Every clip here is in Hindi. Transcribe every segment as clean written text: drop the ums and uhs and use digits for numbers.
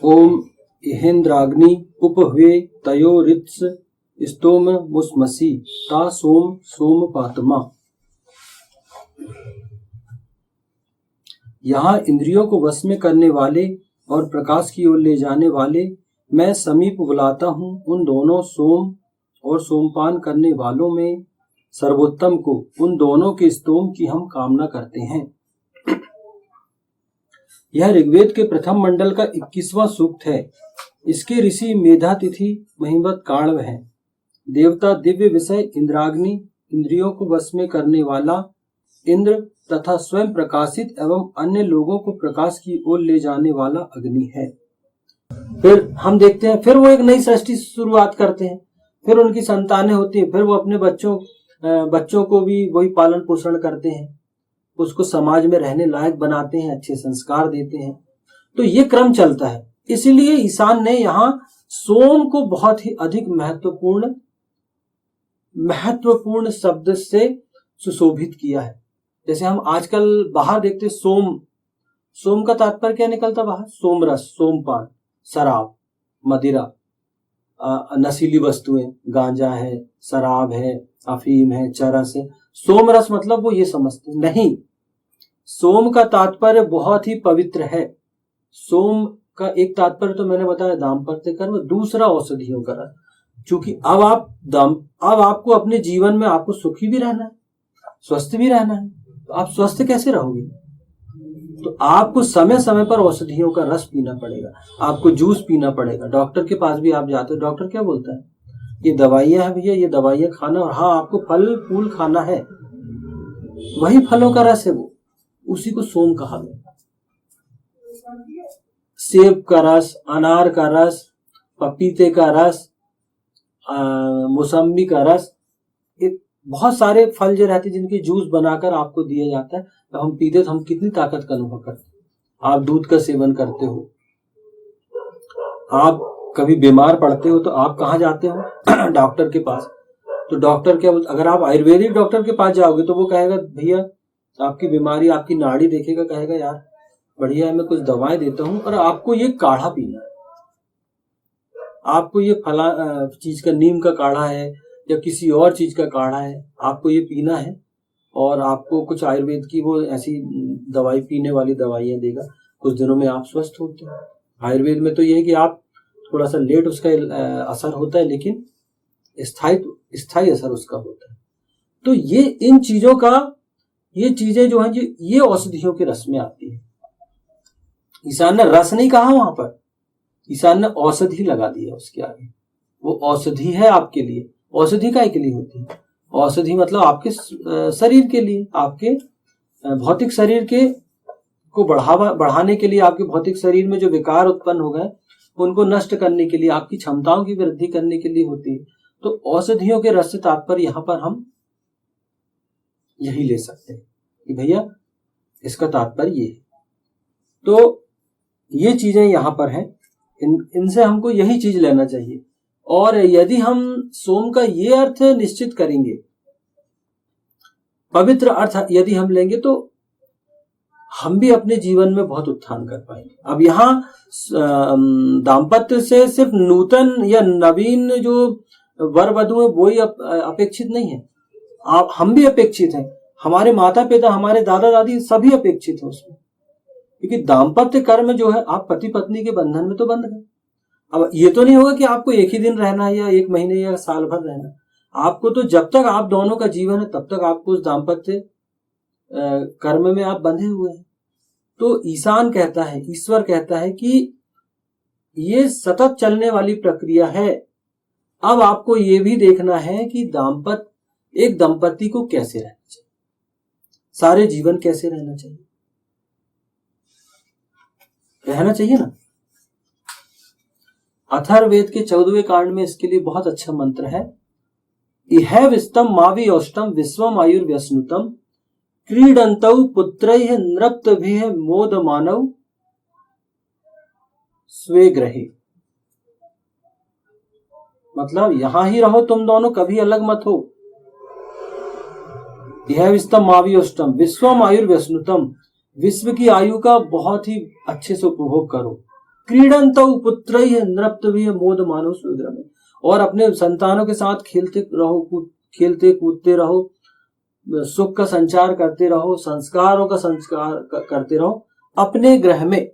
ओम इहेन्द्राग्नि उपह्वे तयोरित्स स्तोम मुस्मसि ता सोम सोम पातमा। यहाँ इंद्रियों को वश में करने वाले और प्रकाश की ओर ले जाने वाले मैं समीप बुलाता हूँ उन दोनों सोम और सोमपान करने वालों में सर्वोत्तम को। उन दोनों के स्तोम की हम कामना करते हैं। यह ऋग्वेद के प्रथम मंडल का 21वां सूक्त है। इसके ऋषि मेधातिथि महिमत काण्व है। देवता दिव्य विषय इंद्राग्नि, इंद्रियों को वश में करने वाला इंद्र तथा स्वयं प्रकाशित एवं अन्य लोगों को प्रकाश की ओर ले जाने वाला अग्नि है। फिर हम देखते हैं, फिर वो एक नई सृष्टि शुरुआत करते हैं। फिर उनकी संतानें होती हैं। फिर वो अपने बच्चों को भी वही पालन पोषण करते हैं, उसको समाज में रहने लायक बनाते हैं, अच्छे संस्कार देते हैं। तो ये क्रम चलता है। इसीलिए ईशान ने यहाँ सोम को बहुत ही अधिक महत्वपूर्ण शब्द से सुशोभित किया है। जैसे हम आजकल बाहर देखते सोम का तात्पर्य क्या निकलता बाहर? सोमरस, सोमपान, शराब, मदिरा, नशीली वस्तुएं, गांजा है, शराब है, अफीम है, चरस है। सोमरस मतलब वो ये समझते नहीं। सोम का तात्पर्य बहुत ही पवित्र है। सोम का एक तात्पर्य तो मैंने बताया दाम्पत्य कर्म, दूसरा औषधियों का रस। क्योंकि अब आपको अपने जीवन में आपको सुखी भी रहना है, स्वस्थ भी रहना है। तो आप स्वस्थ कैसे रहोगे? तो आपको समय समय पर औषधियों का रस पीना पड़ेगा, आपको जूस पीना पड़ेगा। डॉक्टर के पास भी आप जाते हो, डॉक्टर क्या बोलता है? ये दवाइयां हैं भैया, ये दवाइयां खाना, और हाँ आपको फल फूल खाना है, वही फलों का रस है वो, उसी को सोम कहा गया। सेब का रस, अनार का रस, पपीते का रस, मौसम्बी का रस, बहुत सारे फल जो रहते हैं जिनके जूस बनाकर आपको दिया जाता है। तो हम पीते तो हम कितनी ताकत का अनुभव करते हैं। आप दूध का सेवन करते हो, आप कभी बीमार पड़ते हो तो आप कहाँ जाते हो? डॉक्टर के पास। तो डॉक्टर क्या, अगर आप आयुर्वेदिक डॉक्टर के पास जाओगे तो वो कहेगा भैया आपकी बीमारी, आपकी नाड़ी देखेगा, कहेगा यार बढ़िया है, मैं कुछ दवाएं देता हूँ और आपको ये काढ़ा पीना है, आपको ये फला चीज का, नीम का काढ़ा है या किसी और चीज का काढ़ा है, आपको ये पीना है। और आपको कुछ आयुर्वेद की वो ऐसी दवाई, पीने वाली दवाइयां देगा, कुछ दिनों में आप स्वस्थ होते हैं। आयुर्वेद में तो ये है कि आप थोड़ा सा लेट उसका असर होता है, लेकिन स्थायी असर उसका होता है। तो ये इन चीजों का, ये चीजें जो हैं ये औषधियों के रस में आती है। ईशान ने रस नहीं कहा वहां पर, ईशान ने औषधि लगा दिया उसके आगे। वो औषधि है आपके लिए। औषधि काय के लिए होती है? औषधि मतलब आपके शरीर के लिए, आपके भौतिक शरीर के को बढ़ाने के लिए, आपके भौतिक शरीर में जो विकार उत्पन्न हो गए उनको नष्ट करने के लिए, आपकी क्षमताओं की वृद्धि करने के लिए होती है। तो औषधियों के रस से तात्पर्य यहां पर हम यही ले सकते हैं कि भैया इसका तात्पर्य ये है। तो ये चीजें यहां पर हैं, इनसे हमको यही चीज लेना चाहिए। और यदि हम सोम का ये अर्थ निश्चित करेंगे, पवित्र अर्थ यदि हम लेंगे, तो हम भी अपने जीवन में बहुत उत्थान कर पाएंगे। अब यहाँ दाम्पत्य से सिर्फ नूतन या नवीन जो वर वधु है वो ही अपेक्षित नहीं है, हम भी अपेक्षित हैं। हमारे माता पिता, हमारे दादा दादी सभी अपेक्षित हैं उसमें। क्योंकि दाम्पत्य कर्म जो है, आप पति पत्नी के बंधन में तो बंध गए। अब ये तो नहीं होगा कि आपको एक ही दिन रहना है या एक महीने या साल भर रहना है। आपको तो जब तक आप दोनों का जीवन है तब तक आपको उस दाम्पत्य कर्म में आप बंधे हुए हैं। तो ईशान कहता है, ईश्वर कहता है कि ये सतत चलने वाली प्रक्रिया है। अब आपको ये भी देखना है कि एक दंपति को कैसे रहना चाहिए, सारे जीवन कैसे रहना चाहिए, ना। अथर्ववेद के 14वें कांड में इसके लिए बहुत अच्छा मंत्र है। इह विस्तम मावि औष्टम विश्वम आयुर्व्यसनुतम क्रीडन्तौ पुत्रैः नृप्तभिः मोदमानौ स्वे ग्रहे। मतलब यहां ही रहो तुम दोनों, कभी अलग मत हो। यह विस्तम मावि औष्टम विश्वम आयुर्व्यसनुतम, विश्व की आयु का बहुत ही अच्छे से उपभोग करो। क्रीडन्तौ पुत्रैः नृप्तभिः मोदमानौ सुविग्रमे। और अपने संतानों के साथ खेलते कूदते रहो, सुख का संचार करते रहो, संस्कारों का संस्कार करते रहो अपने ग्रह में।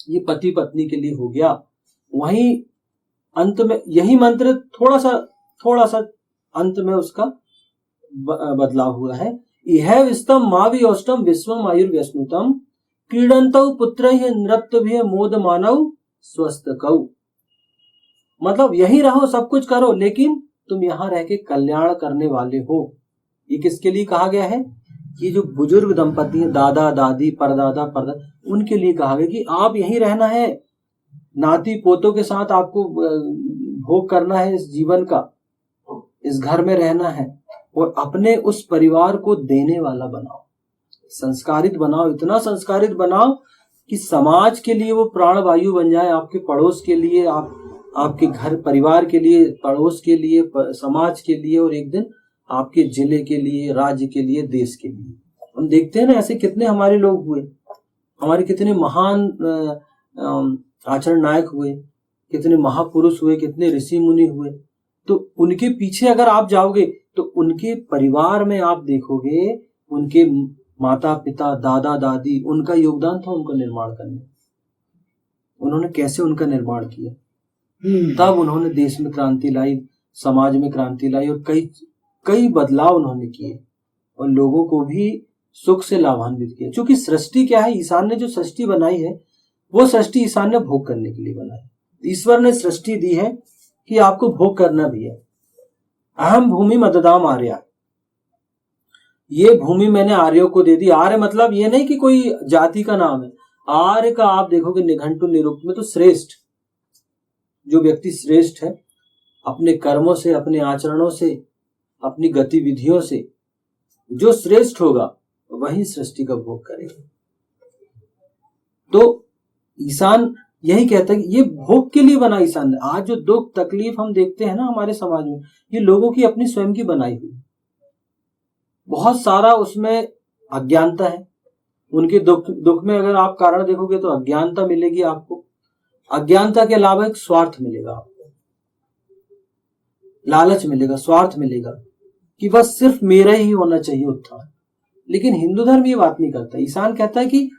ये पति पत्नी के लिए हो गया। वहीं अंत में यही मंत्र थोड़ा सा अंत में उसका बदलाव हुआ है। इह विस्तम मावियोष्टम विश्वम आयुर्व्यस्नुतम क्रीडन्तौ पुत्रैः नृप्तभिः मोदमानौ स्वस्तिकौ। मतलब यही रहो, सब कुछ करो, लेकिन तुम यहां रह के कल्याण करने वाले हो। ये किसके लिए कहा गया है? ये जो बुजुर्ग दंपति हैं, दादा दादी परदादा परदादा, उनके लिए कहा गया कि आप यहीं रहना है, नाती पोतों के साथ आपको भोग करना है इस जीवन का, इस घर में रहना है, और अपने उस परिवार को देने वाला बनाओ, संस्कारित बनाओ, इतना संस्कारित बनाओ कि समाज के लिए वो प्राण वायु बन जाए, आपके पड़ोस के लिए, आपके घर परिवार के लिए, पड़ोस के लिए, समाज के लिए, और एक दिन आपके जिले के लिए, राज्य के लिए, देश के लिए। हम देखते हैं ना ऐसे कितने हमारे लोग हुए, हमारे कितने महान आचरण नायक हुए, कितने महापुरुष हुए, कितने ऋषि मुनि हुए। तो उनके पीछे अगर आप जाओगे तो उनके परिवार में आप देखोगे उनके माता पिता दादा दादी, उनका योगदान था उनका निर्माण करने। उन्होंने कैसे उनका निर्माण किया, तब उन्होंने देश में क्रांति लाई, समाज में क्रांति लाई, और कई बदलाव उन्होंने किए और लोगों को भी सुख से लाभान्वित किया। क्योंकि सृष्टि क्या है, ईशान ने जो सृष्टि बनाई है वो सृष्टि ईशान ने भोग करने के लिए बनाई। ईश्वर ने सृष्टि दी है कि आपको भोग करना भी है। अहम भूमि मददाम आर्या, ये भूमि मैंने आर्यों को दे दी। आर्य मतलब ये नहीं कि कोई जाति का नाम है। आर्य का आप देखोगे निघंटु निरुक्त में तो श्रेष्ठ, जो व्यक्ति श्रेष्ठ है अपने कर्मों से, अपने आचरणों से, अपनी गतिविधियों से, जो श्रेष्ठ होगा वही सृष्टि का भोग करेगा। तो ईशान यही कहता है कि ये भोग के लिए बना ईशान ने। आज जो दुख तकलीफ हम देखते हैं ना हमारे समाज में, ये लोगों की अपनी स्वयं की बनाई हुई, बहुत सारा उसमें अज्ञानता है। उनके दुख में अगर आप कारण देखोगे तो अज्ञानता मिलेगी आपको, अज्ञानता के अलावा एक स्वार्थ मिलेगा आपको, लालच मिलेगा, स्वार्थ मिलेगा कि बस सिर्फ मेरा ही होना चाहिए उत्थान। लेकिन हिंदू धर्म ये बात नहीं करता। ईशान कहता है कि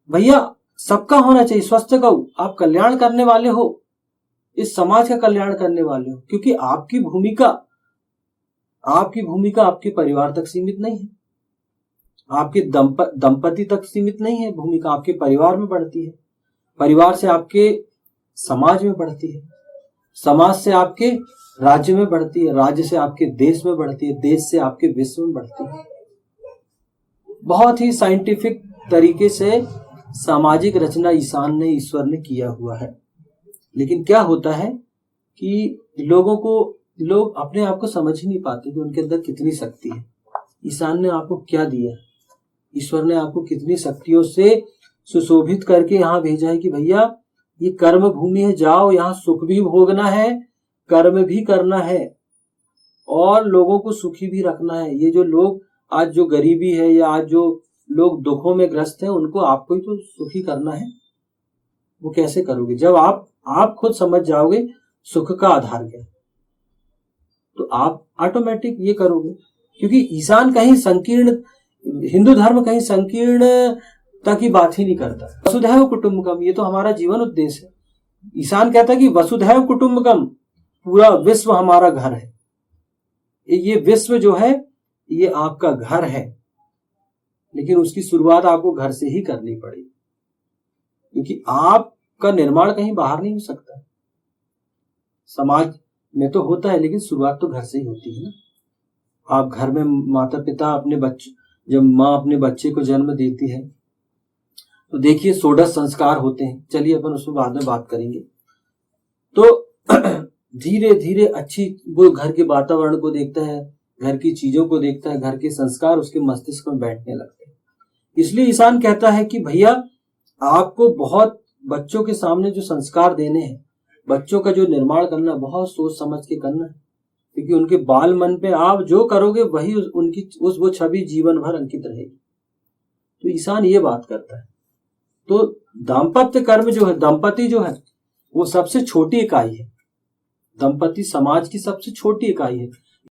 भैया सबका होना चाहिए, स्वस्थ का आप कल्याण करने वाले हो, इस समाज का कल्याण करने वाले हो, क्योंकि आपकी भूमिका आपके परिवार तक सीमित नहीं है, आपके दंपति तक सीमित नहीं है। भूमिका आपके परिवार में बढ़ती है, परिवार से आपके समाज में बढ़ती है, समाज से आपके राज्य में बढ़ती है, राज्य से आपके देश में बढ़ती है, देश से आपके विश्व में बढ़ती है। बहुत ही साइंटिफिक तरीके से सामाजिक रचना ईशान ने, ईश्वर ने किया हुआ है। लेकिन क्या होता है कि लोग अपने आप को समझ ही नहीं पाते कि उनके अंदर कितनी शक्ति है। ईशान ने आपको क्या दिया, ईश्वर ने आपको कितनी शक्तियों से सुशोभित करके यहाँ भेजा है कि भैया ये कर्म भूमि है, जाओ यहाँ सुख भी भोगना है, कर्म भी करना है और लोगों को सुखी भी रखना है। ये जो लोग आज जो गरीबी है या आज जो लोग दुखों में ग्रस्त हैं, उनको आपको ही तो सुखी करना है। वो कैसे करोगे? जब आप खुद समझ जाओगे सुख का आधार क्या है, तो आप ऑटोमेटिक ये करोगे। क्योंकि ईशान कहीं संकीर्ण, हिंदू धर्म कहीं संकीर्णता की बात ही नहीं करता। वसुधैव कुटुंबकम, ये तो हमारा जीवन उद्देश्य है। ईशान कहता है कि वसुधैव कुटुंबकम, पूरा विश्व हमारा घर है। ये विश्व जो है ये आपका घर है, लेकिन उसकी शुरुआत आपको घर से ही करनी पड़ेगी, क्योंकि आपका निर्माण कहीं बाहर नहीं हो सकता। समाज में तो होता है, लेकिन शुरुआत तो घर से ही होती है ना। आप घर में माता पिता अपने बच्चे, जब माँ अपने बच्चे को जन्म देती है तो देखिए 16 संस्कार होते हैं। चलिए अपन उसमें बाद में बात करेंगे। तो धीरे धीरे अच्छी वो घर के वातावरण को देखता है, घर की चीजों को देखता है, घर के संस्कार उसके मस्तिष्क में बैठने लगते हैं। इसलिए ईशान कहता है कि भैया आपको बहुत बच्चों के सामने जो संस्कार देने हैं, बच्चों का जो निर्माण करना, बहुत सोच समझ के करना है, क्योंकि उनके बाल मन पे आप जो करोगे वही उनकी वो छवि जीवन भर अंकित रहेगी। तो ईशान ये बात करता है। तो दाम्पत्य कर्म जो है, दंपति जो है वो सबसे छोटी इकाई है, दंपति समाज की सबसे छोटी इकाई है।